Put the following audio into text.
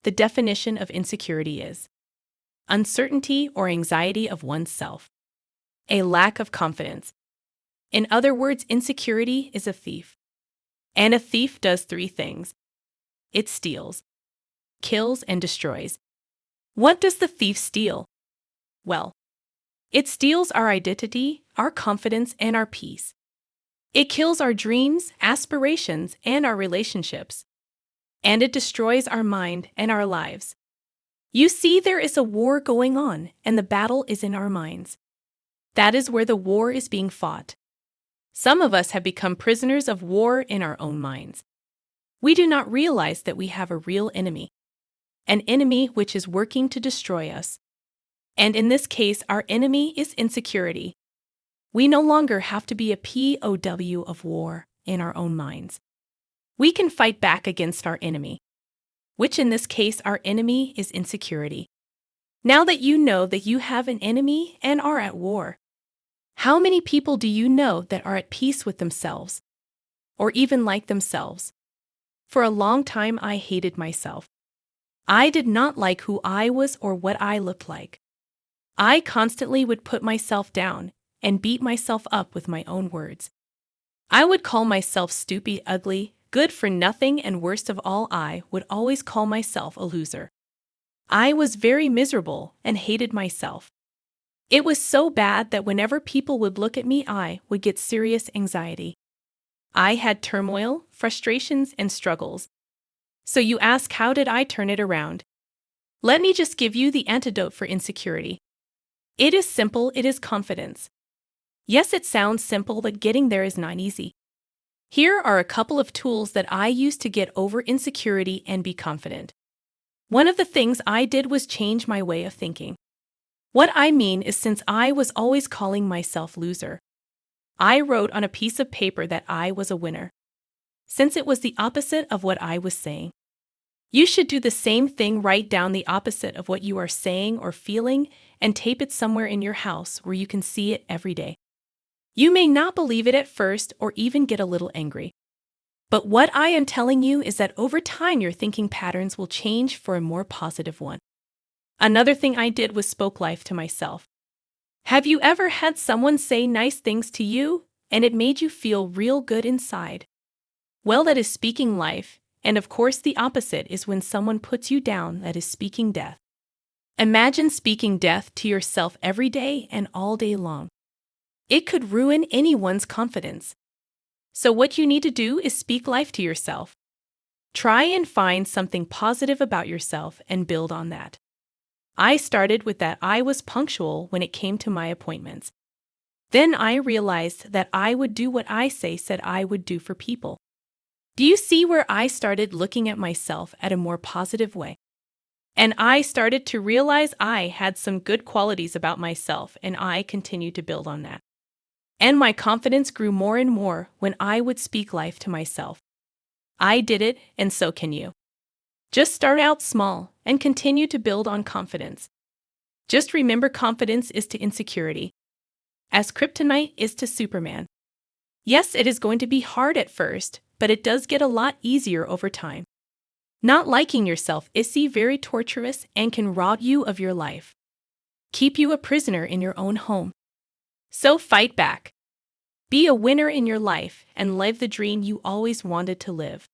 the definition of insecurity is uncertainty or anxiety of oneself, a lack of confidence. In other words, insecurity is a thief. And a thief does three things. It steals, kills, and destroys. What does the thief steal? Well, it steals our identity, our confidence, and our peace. It kills our dreams, aspirations, and our relationships. And it destroys our mind and our lives. You see, there is a war going on, and the battle is in our minds. That is where the war is being fought. Some of us have become prisoners of war in our own minds. We do not realize that we have a real enemy, an enemy which is working to destroy us. And in this case, our enemy is insecurity. We no longer have to be a POW of war in our own minds. We can fight back against our enemy, which in this case, our enemy is insecurity. Now that you know that you have an enemy and are at war, how many people do you know that are at peace with themselves, or even like themselves? For a long time, I hated myself. I did not like who I was or what I looked like. I constantly would put myself down and beat myself up with my own words. I would call myself stupid, ugly, good for nothing, and worst of all, I would always call myself a loser. I was very miserable and hated myself. It was so bad that whenever people would look at me, I would get serious anxiety. I had turmoil, frustrations, and struggles. So you ask, how did I turn it around? Let me just give you the antidote for insecurity. It is simple, it is confidence. Yes, it sounds simple, but getting there is not easy. Here are a couple of tools that I used to get over insecurity and be confident. One of the things I did was change my way of thinking. What I mean is, since I was always calling myself loser, I wrote on a piece of paper that I was a winner, since it was the opposite of what I was saying. You should do the same thing. Write down the opposite of what you are saying or feeling and tape it somewhere in your house where you can see it every day. You may not believe it at first or even get a little angry. But what I am telling you is that over time your thinking patterns will change for a more positive one. Another thing I did was spoke life to myself. Have you ever had someone say nice things to you and it made you feel real good inside? Well, that is speaking life, and of course the opposite is when someone puts you down, that is speaking death. Imagine speaking death to yourself every day and all day long. It could ruin anyone's confidence. So what you need to do is speak life to yourself. Try and find something positive about yourself and build on that. I started with that I was punctual when it came to my appointments. Then I realized that I would do what I said I would do for people. Do you see where I started looking at myself at a more positive way? And I started to realize I had some good qualities about myself, and I continued to build on that. And my confidence grew more and more when I would speak life to myself. I did it, and so can you. Just start out small and continue to build on confidence. Just remember, confidence is to insecurity as kryptonite is to Superman. Yes, it is going to be hard at first, but it does get a lot easier over time. Not liking yourself is very torturous and can rob you of your life, keep you a prisoner in your own home. So fight back. Be a winner in your life and live the dream you always wanted to live.